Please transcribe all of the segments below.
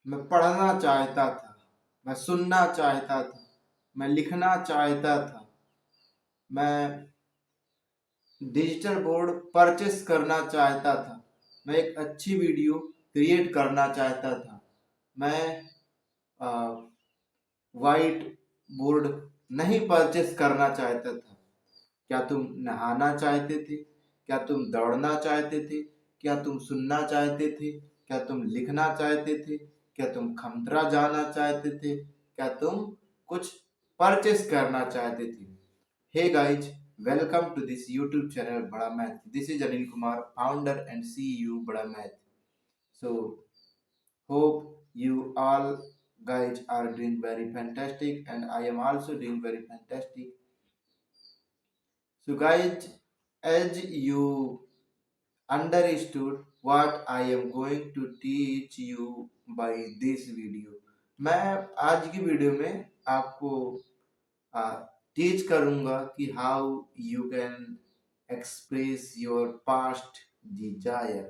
मैं पढ़ना चाहता था, मैं सुनना चाहता था, मैं लिखना चाहता था, मैं डिजिटल बोर्ड परचेस करना चाहता था, मैं एक अच्छी वीडियो क्रिएट करना चाहता था, मैं वाइट बोर्ड नहीं परचेस करना चाहता था। क्या तुम नहाना चाहते थे? क्या तुम दौड़ना चाहते थे? क्या तुम सुनना चाहते थे? क्या तुम लिखना चाहते थे? क्या तुम खमतरा जाना चाहते थे? क्या तुम कुछ परचेस करना चाहते थे? Hey guys, welcome to this YouTube channel Bada Math. This is Anil Kumar, founder and CEO Bada Math. So hope you all guys are doing very fantastic and I am also doing very fantastic. So guys, as you understood what I am going to teach you by this video, मैं आज की video में आपको teach करूंगा कि how you can express your past desire.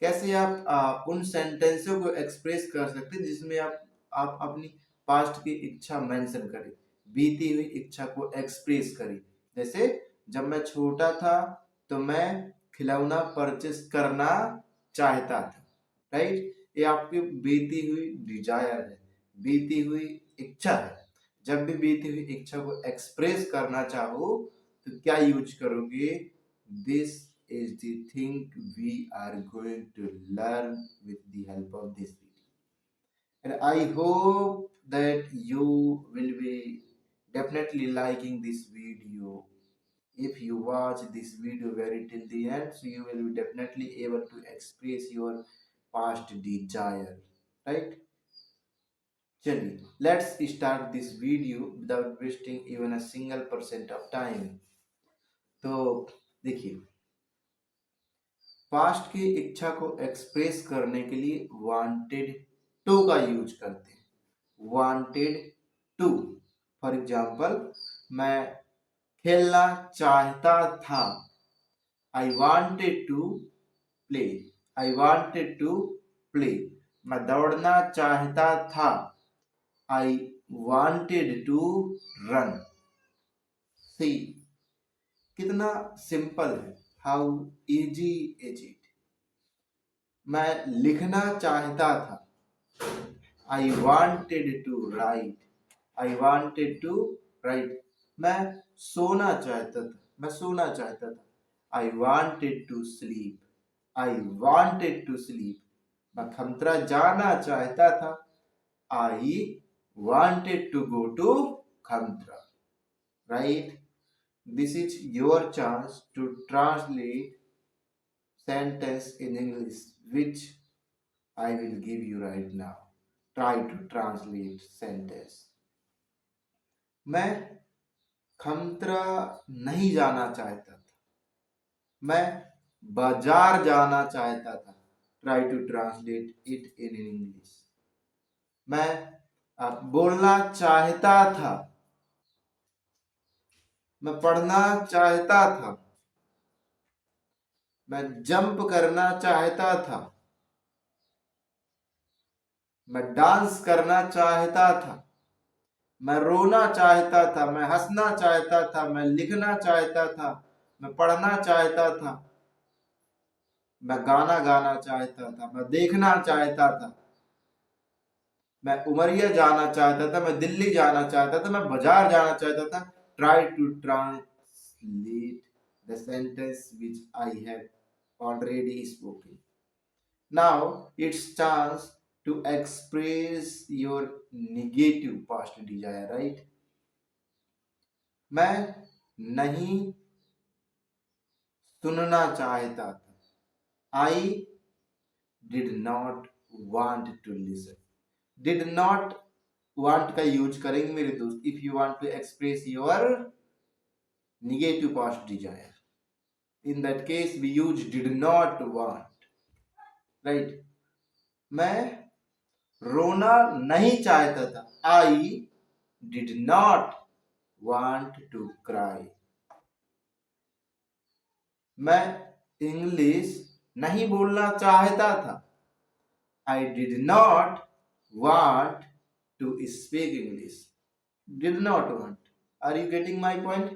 कैसे आप उन सेंटेंसों को एक्सप्रेस कर सकते हैं जिसमें आप अपनी पास्ट की इच्छा मेंशन करें, बीती हुई इच्छा को एक्सप्रेस करें। जैसे जब मैं छोटा था तो मैं खिलौना परचेस करना चाहता था, राइट। ये आपकी बीती हुई डिजायर है, बीती हुई इच्छा है। जब भी बीती हुई इच्छा को एक्सप्रेस करना चाहो तो क्या यूज करोगे? This is the thing we are going to learn with the help of this video, and I hope that you will be definitely liking this video. If you watch this video very till the end, so you will be definitely able to express your past desire, right? चलिए, let's start this video without wasting even a single percent of time. तो देखिए, past की इच्छा को express करने के लिए wanted to का यूज करते हैं। वांटेड टू, फॉर एग्जाम्पल, मैं खेलना चाहता था, I wanted to play, I wanted to play. मैं दौड़ना चाहता था, I wanted to run. See कितना सिंपल है, हाउ इजी इज इट। मैं लिखना चाहता था, I wanted to write, I wanted to write. मैं सोना चाहता था, मैं सोना चाहता था, I wanted to sleep, I wanted to sleep. मैं खमतरा जाना चाहता था, I wanted to go to Khamtara, right. This is your chance to translate sentence in English, which I will give you right now. Try to translate sentence. मैं खमतरा नहीं जाना चाहता था, मैं बाजार जाना चाहता था। Try to translate it in English. मैं बोलना चाहता था, मैं पढ़ना चाहता था, मैं जंप करना चाहता था, मैं डांस करना चाहता था, मैं रोना चाहता था, मैं हंसना चाहता था, मैं लिखना चाहता था, मैं पढ़ना चाहता था, मैं गाना गाना चाहता था, मैं देखना चाहता था, मैं उमरिया जाना चाहता था, मैं दिल्ली जाना चाहता था, मैं बाजार जाना चाहता था। Try to translate the sentence which I have already spoken. Now it's chance to express your negative past desire, right? मैं नहीं सुनना चाहता था, I did not want to listen. Did not want का यूज करेंगे मेरे दोस्त if you want to express your negative past desire. In that case we use did not want, right? मैं रोना नहीं चाहता था, I did not want to cry. मैं इंग्लिश नहीं बोलना चाहता था, I did not want to speak English. Did not want. Are you getting my point?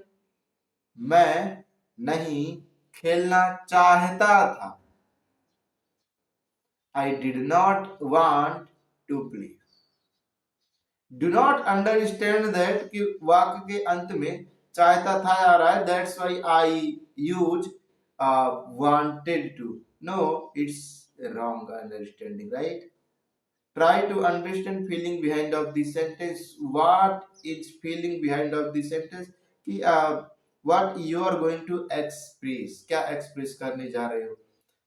मैं नहीं खेलना चाहता था. I did not want to play. Do not understand that कि वाक्य के अंत में चाहता था आ रहा है. That's why I use wanted to. No, it's wrong understanding, right? Try to understand feeling behind of the sentence. What is feeling behind of the sentence? कि what you are going to express. क्या express करने जा रहे हो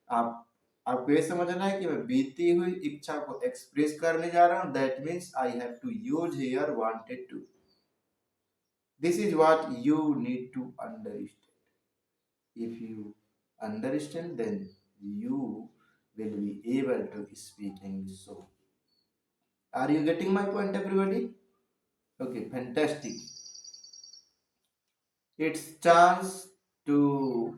आप? आपको ये समझना है कि मैं बीती हुई इच्छा को एक्सप्रेस करने जा रहा हूं. That means I have to use here wanted to. This is what you need to understand. If you understand, then you will be able to speak English. So, are you getting my point, everybody? Okay, fantastic. It's chance to,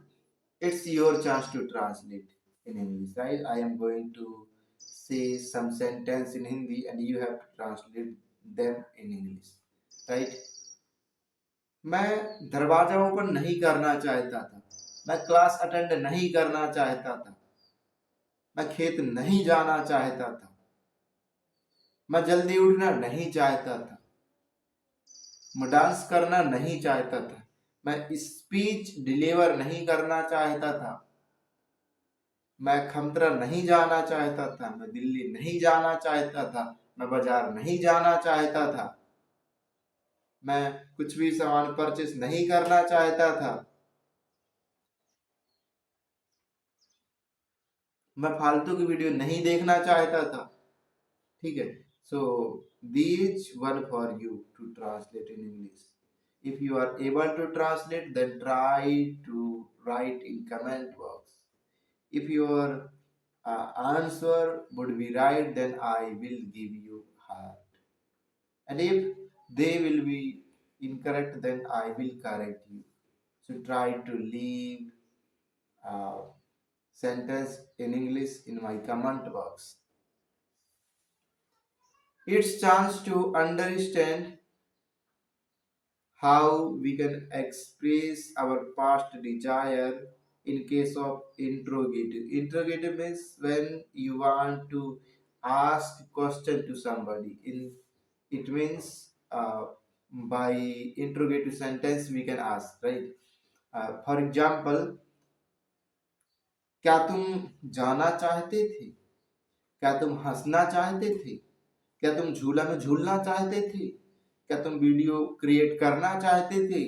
it's your chance to translate in English, right? I am going to say some sentence in Hindi and you have to translate them in English, right? मैं दरवाजा open नहीं करना चाहता था. मैं class attend नहीं करना चाहता था. मैं खेत नहीं जाना चाहता था. मैं जल्दी उठना नहीं चाहता था. मैं डांस करना नहीं चाहता था. मैं स्पीच डिलीवर नहीं करना चाहता था. मैं खमतरा नहीं जाना चाहता था. मैं दिल्ली नहीं जाना चाहता था. मैं बाजार नहीं जाना चाहता था. मैं कुछ भी सामान परचेस नहीं करना चाहता था. मैं फालतू की वीडियो नहीं देखना चाहता था. ठीक है. So these one for you to translate in English. If you are able to translate, then try to write in comment box. If your answer would be right, then I will give you heart. And if they will be incorrect, then I will correct you. So try to leave uh, sentence in English in my comment box. It's chance to understand how we can express our past desire in case of interrogative. Interrogative means when you want to ask question to somebody. It means by interrogative sentence we can ask, right? For example, क्या तुम जाना चाहते थे? क्या तुम हंसना चाहते थे? क्या तुम झूला में झूलना चाहते थे? क्या तुम वीडियो क्रिएट करना चाहते थे?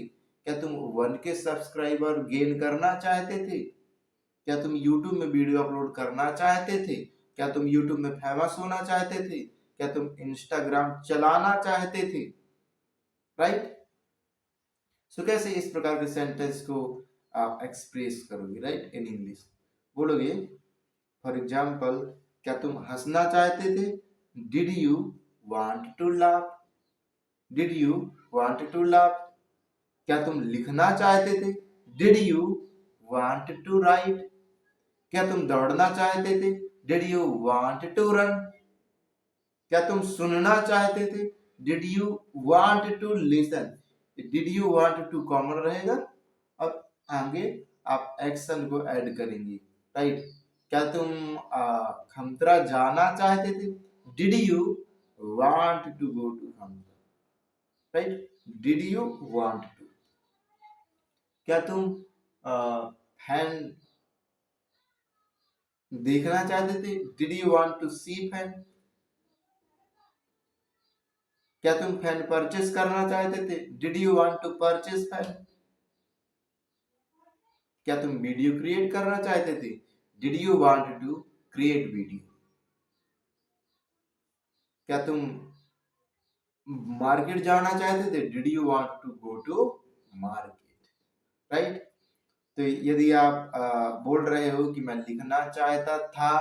क्या तुम 1K सब्सक्राइबर गेन करना चाहते थे? क्या तुम YouTube में वीडियो अपलोड करना चाहते थे? क्या तुम YouTube में फेमस होना चाहते थे? क्या तुम Instagram चलाना चाहते थे? राइट? सो कैसे इस प्रकार के सेंटेंस को आप एक्सप्रेस करोगे, राइट, इन इंग्लिश? बोलोगे फॉर एग्जाम्पल, क्या तुम हंसना चाहते थे? Did you want to laugh? Did you want to laugh? क्या तुम लिखना चाहते थे? Did you want to write? क्या तुम दौड़ना चाहते थे? Did you want to run? क्या तुम सुनना चाहते थे? Did you want to listen? Did you want to common रहेगा और आगे आप एक्शन को ऐड करेंगे, राइट? क्या तुम खमतरा जाना चाहते थे? Did you want to go to Khamtara? Right? Did you want to? क्या तुम फैन देखना चाहते थे? Did you want to see fan? क्या तुम फैन परचेस करना चाहते थे? Did you want to purchase fan? क्या तुम वीडियो क्रिएट करना चाहते थे? Did you want to create video? क्या तुम मार्केट जाना चाहते थे? Did you want to go to market? Right? तो यदि आप बोल रहे हो कि मैं लिखना चाहता था,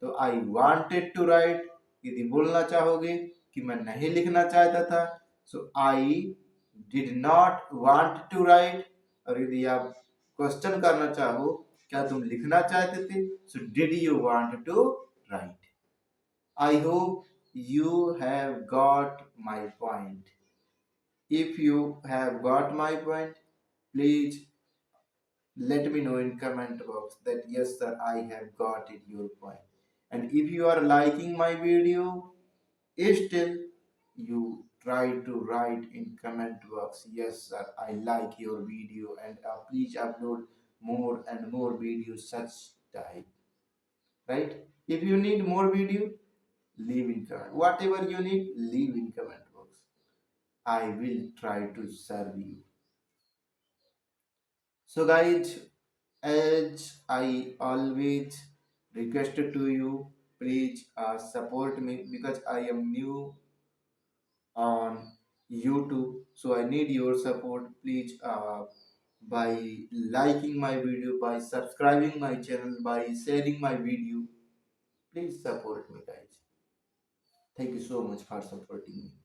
तो आई वांटेड टू राइट. यदि बोलना चाहोगे कि मैं नहीं लिखना चाहता था, so I did not want to write. और यदि आप क्वेश्चन करना चाहो, क्या तुम लिखना चाहते थे? So did you want to write? I hope you have got my point. If you have got my point, please let me know in comment box that yes sir, I have got it your point. And if you are liking my video, still you try to write in comment box, yes sir, I like your video, and please upload more and more videos such type, right? If you need more video, leave in comment. Whatever you need, leave in comment box. I will try to serve you. So guys, as I always requested to you, please support me because I am new on YouTube. So I need your support. Please by liking my video, by subscribing my channel, by sharing my video. Please support me guys. Thank you so much for supporting me.